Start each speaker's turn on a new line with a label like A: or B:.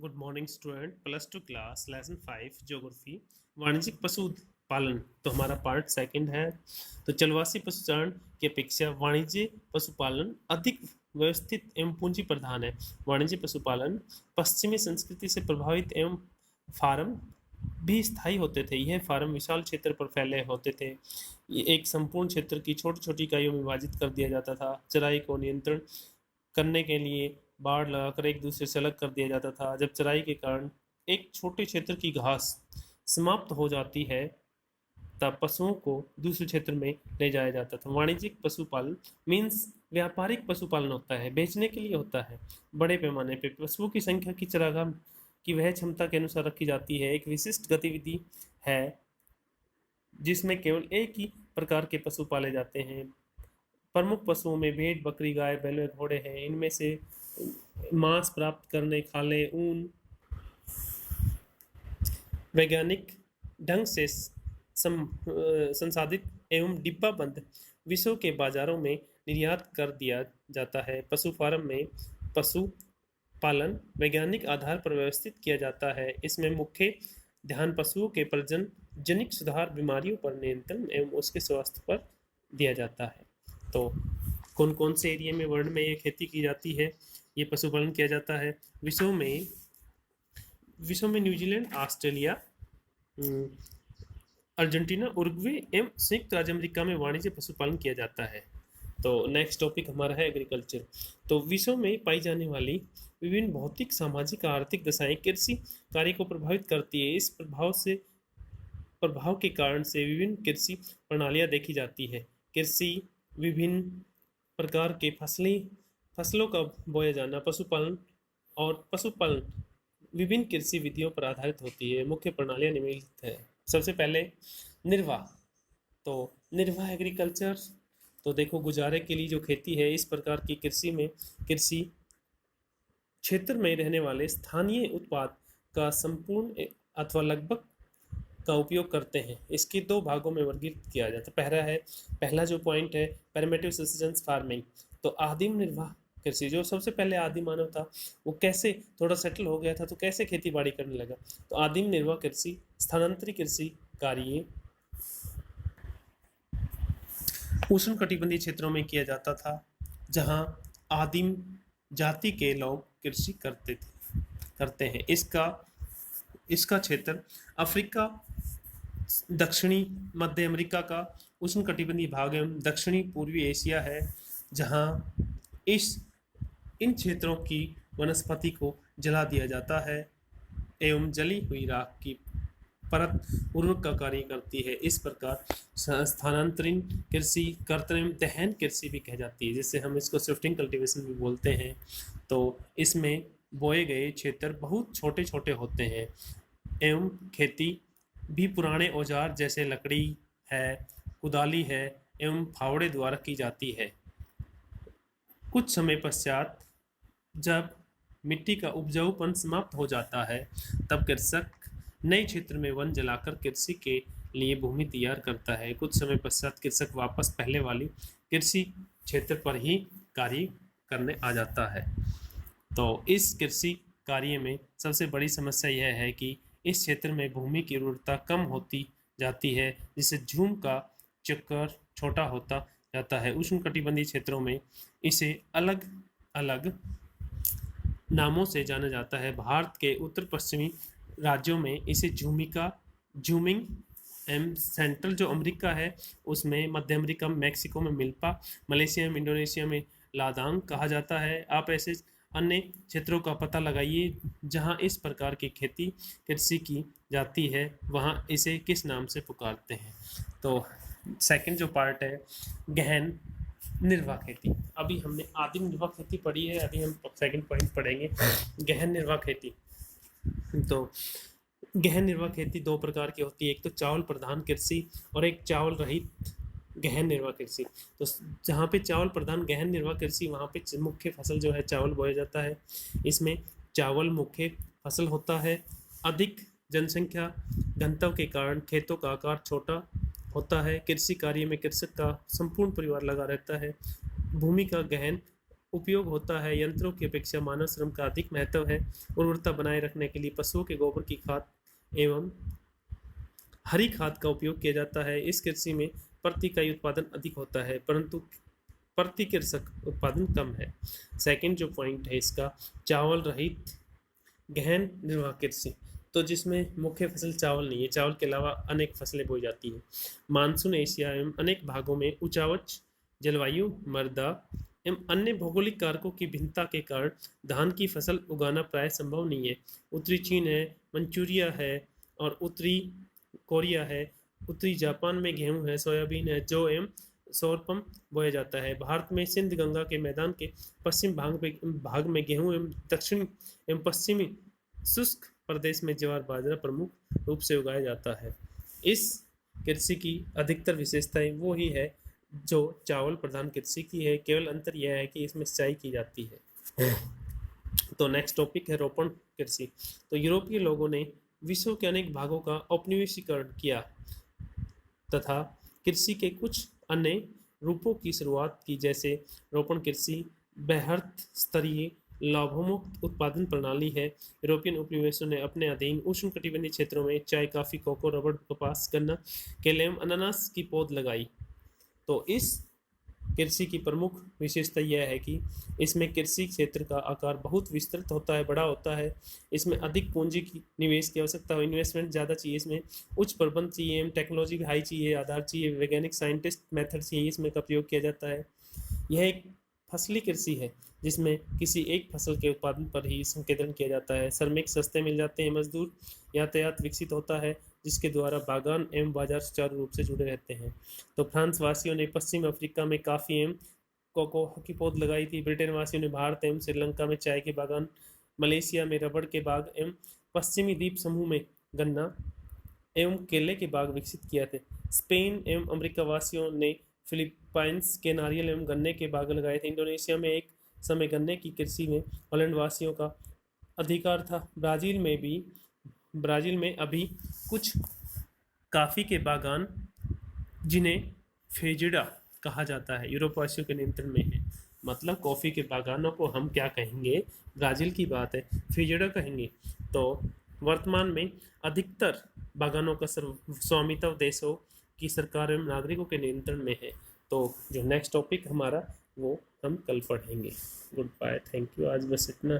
A: Good morning student. Plus two class lesson 5 geography वाणिज्यिक पशु पालन तो हमारा पार्ट सेकंड है। तो चलवासी पशुचारण की अपेक्षा वाणिज्य पशुपालन अधिक व्यवस्थित एवं पूंजी प्रधान है। वाणिज्य पशुपालन पश्चिमी संस्कृति से प्रभावित एवं फार्म भी स्थायी होते थे। यह फार्म विशाल क्षेत्र पर फैले होते थे। ये एक संपूर्ण क्षेत्र की छोटी छोटी इकाइयों में विभाजित कर दिया जाता था। चराई को नियंत्रण करने के लिए बाड़ लगाकर एक दूसरे से अलग कर दिया जाता था। जब चराई के कारण एक छोटे क्षेत्र की घास समाप्त हो जाती है तब पशुओं को दूसरे क्षेत्र में ले जाया जाता था। वाणिज्यिक पशुपालन मीन्स व्यापारिक पशुपालन होता है, बेचने के लिए होता है। बड़े पैमाने पे पशुओं की संख्या की चारागाह की वह क्षमता के अनुसार रखी जाती है। एक विशिष्ट गतिविधि है जिसमें केवल एक ही प्रकार के पशु पाले जाते हैं। प्रमुख पशुओं में भेड़, बकरी, गाय, बैल, घोड़े हैं। इनमें से मांस प्राप्त करने, खाले, ऊन वैज्ञानिक ढंग से संसाधित एवं डिब्बाबंद विश्व के बाजारों में निर्यात कर दिया जाता है। पशु फार्म में पशु पालन वैज्ञानिक आधार पर व्यवस्थित किया जाता है। इसमें मुख्य ध्यान पशुओं के प्रजनन जनित सुधार, बीमारियों पर नियंत्रण एवं उसके स्वास्थ्य पर दिया जाता है। तो कौन कौन से एरिया में वर्ल्ड में ये खेती की जाती है, ये पशुपालन किया जाता है? विश्व में न्यूजीलैंड, ऑस्ट्रेलिया, अर्जेंटीना, उरुग्वे एवं संयुक्त राज्य अमेरिका में वाणिज्य पशुपालन किया जाता है। तो नेक्स्ट टॉपिक हमारा है एग्रीकल्चर। तो विश्व में पाई जाने वाली विभिन्न भौतिक, सामाजिक, आर्थिक दशाएं कृषि कार्य को प्रभावित करती है। इस प्रभाव के कारण से विभिन्न कृषि प्रणालियां देखी जाती है। कृषि, विभिन्न प्रकार के फसलों का बोया जाना, पशुपालन विभिन्न कृषि विधियों पर आधारित होती है। मुख्य प्रणालियां निम्नलिखित है। सबसे पहले निर्वाह। तो निर्वाह एग्रीकल्चर, तो देखो गुजारे के लिए जो खेती है, इस प्रकार की कृषि क्षेत्र में रहने वाले स्थानीय उत्पाद का संपूर्ण अथवा लगभग का उपयोग करते हैं। इसकी दो भागों में वर्गीकृत किया जाता है। पहला जो पॉइंट है प्रिमिटिव सब्सिस्टेंस फार्मिंग। तो आदिम निर्वाह कृषि, जो सबसे पहले आदिम मानव था वो कैसे थोड़ा सेटल हो गया था तो कैसे खेती बाड़ी करने लगा। तो आदिम निर्वाह कृषि स्थानांतरित कृषि कार्य उष्ण कटिबंधीय क्षेत्रों में किया जाता था, जहां आदिम जाति के लोग कृषि करते हैं। इसका क्षेत्र अफ्रीका, दक्षिणी मध्य अमेरिका का उष्ण कटिबंधीय भाग एवं दक्षिणी पूर्वी एशिया है, जहां इन क्षेत्रों की वनस्पति को जला दिया जाता है एवं जली हुई राख की परत उर्वरक का कार्य करती है। इस प्रकार स्थानांतरण कृषि, कृत्रिम दहन कृषि भी कह जाती है, जिससे हम इसको शिफ्टिंग कल्टीवेशन भी बोलते हैं। तो इसमें बोए गए क्षेत्र बहुत छोटे छोटे होते हैं एवं खेती भी पुराने औजार जैसे लकड़ी है, कुदाली है एवं फावड़े द्वारा की जाती है। कुछ समय पश्चात जब मिट्टी का उपजाऊपन समाप्त हो जाता है तब कृषक नए क्षेत्र में वन जलाकर कृषि के लिए भूमि तैयार करता है। कुछ समय पश्चात कृषक वापस पहले वाली कृषि क्षेत्र पर ही कार्य करने आ जाता है। तो इस कृषि कार्य में सबसे बड़ी समस्या यह है कि इस क्षेत्र में भूमि की उर्वरता कम होती जाती है, जिससे झूम का चक्कर छोटा होता जाता है। उष्णकटिबंधीय क्षेत्रों में इसे अलग अलग नामों से जाना जाता है। भारत के उत्तर पश्चिमी राज्यों में इसे झूमिंग एवं सेंट्रल जो अमेरिका है उसमें, मध्य अमेरिका में मैक्सिको में मिल्पा, मलेशिया में, इंडोनेशिया में लादांग कहा जाता है। आप ऐसे अन्य क्षेत्रों का पता लगाइए जहां इस प्रकार की कृषि की जाती है, वहां इसे किस नाम से पुकारते हैं। तो सेकंड जो पार्ट है गहन निर्वाह खेती। अभी हमने आदिम निर्वाह खेती पढ़ी है, अभी हम सेकंड पॉइंट पढ़ेंगे गहन निर्वाह खेती। तो गहन निर्वाह खेती दो प्रकार की होती है, एक तो चावल प्रधान कृषि और एक चावल रहित गहन निर्वाह कृषि। तो जहाँ पे चावल प्रधान गहन निर्वाह कृषि, वहाँ पे मुख्य फसल जो है चावल बोया जाता है। इसमें चावल मुख्य फसल होता है। अधिक जनसंख्या घनत्व के कारण खेतों का आकार छोटा होता है। कृषि कार्य में कृषक का संपूर्ण परिवार लगा रहता है। भूमि का गहन उपयोग होता है। यंत्रों की अपेक्षा मानव श्रम का अधिक महत्व है। उर्वरता बनाए रखने के लिए पशुओं के गोबर की खाद एवं हरी खाद का उपयोग किया जाता है। इस कृषि में प्रति इकाई उत्पादन अधिक होता है, परंतु प्रति कृषक उत्पादन कम है। सेकंड जो पॉइंट है इसका, चावल रहित गहन निर्वाह कृषि, तो जिसमें मुख्य फसल चावल नहीं है, चावल के अलावा अनेक फसलें बोई जाती हैं। मानसून एशिया एवं अनेक भागों में उच्च जलवायु, मृदा एवं अन्य भौगोलिक कारकों की भिन्नता के कारण धान की फसल उगाना प्राय संभव नहीं है। उत्तरी चीन है, मंचूरिया है और उत्तरी कोरिया है। उत्तरी जापान में गेहूं है, सोयाबीन है, जौ एवं सौरपम बोया जाता है। भारत में सिंध गंगा के मैदान के पश्चिम भाग में गेहूं एवं दक्षिण एवं पश्चिमी शुष्क प्रदेश में ज्वार बाजरा प्रमुख रूप से उगाया जाता है। इस कृषि की अधिकतर विशेषताएं वो ही है जो चावल प्रधान कृषि की है, केवल अंतर यह है कि इसमें सिंचाई की जाती है। तो नेक्स्ट टॉपिक है रोपण कृषि। तो यूरोपीय लोगों ने विश्व के अनेक भागों का औपनिवेशीकरण किया तथा कृषि के कुछ अन्य रूपों की शुरुआत की, जैसे रोपण कृषि बृहत स्तरीय लाभोन्मुख उत्पादन प्रणाली है। यूरोपियन उपनिवेशों ने अपने अधीन उष्णकटिबंधीय क्षेत्रों में चाय, कॉफी, कोको, रबड़, कपास, गन्ना, केले एवं अनानास की पौध लगाई। तो इस कृषि की प्रमुख विशेषता यह है कि इसमें कृषि क्षेत्र का आकार बहुत विस्तृत होता है, बड़ा होता है। इसमें अधिक पूंजी की निवेश की आवश्यकता हो, इन्वेस्टमेंट ज़्यादा चाहिए, इसमें उच्च प्रबंध चाहिए, टेक्नोलॉजी हाई चाहिए, आधार चाहिए, वैज्ञानिक साइंटिस्ट मेथड चाहिए, इसमें का प्रयोग किया जाता है। यह एक फसली कृषि है जिसमें किसी एक फसल के उत्पादन पर ही संकेंद्रण किया जाता है। श्रमिक सस्ते मिल जाते हैं, मजदूर यातायात विकसित होता है, जिसके द्वारा बागान एवं बाजार सुचारू रूप से जुड़े रहते हैं। तो फ्रांस वासियों ने पश्चिम अफ्रीका में कॉफ़ी एवं कोको की पौध लगाई थी। ब्रिटेन वासियों ने भारत एवं श्रीलंका में चाय के बागान, मलेशिया में रबड़ के बाग एवं पश्चिमी द्वीप समूह में गन्ना एवं केले के बाग विकसित किए थे। स्पेन एवं अमेरिका वासियों ने फिलीपाइंस के नारियल एवं गन्ने के बाग लगाए थे। इंडोनेशिया में एक समय गन्ने की कृषि में हॉलैंड वासियों का अधिकार था। ब्राज़ील में अभी कुछ कॉफ़ी के बागान, जिन्हें फेजिडा कहा जाता है, यूरोप वासियों के नियंत्रण में है। मतलब कॉफ़ी के बागानों को हम क्या कहेंगे, ब्राज़ील की बात है, फेजिडा कहेंगे। तो वर्तमान में अधिकतर बागानों का स्वामित्व देशों की सरकार एवं नागरिकों के नियंत्रण में है। तो जो नेक्स्ट टॉपिक हमारा वो हम कल पढ़ेंगे। गुड बाय, थैंक यू, आज बस इतना।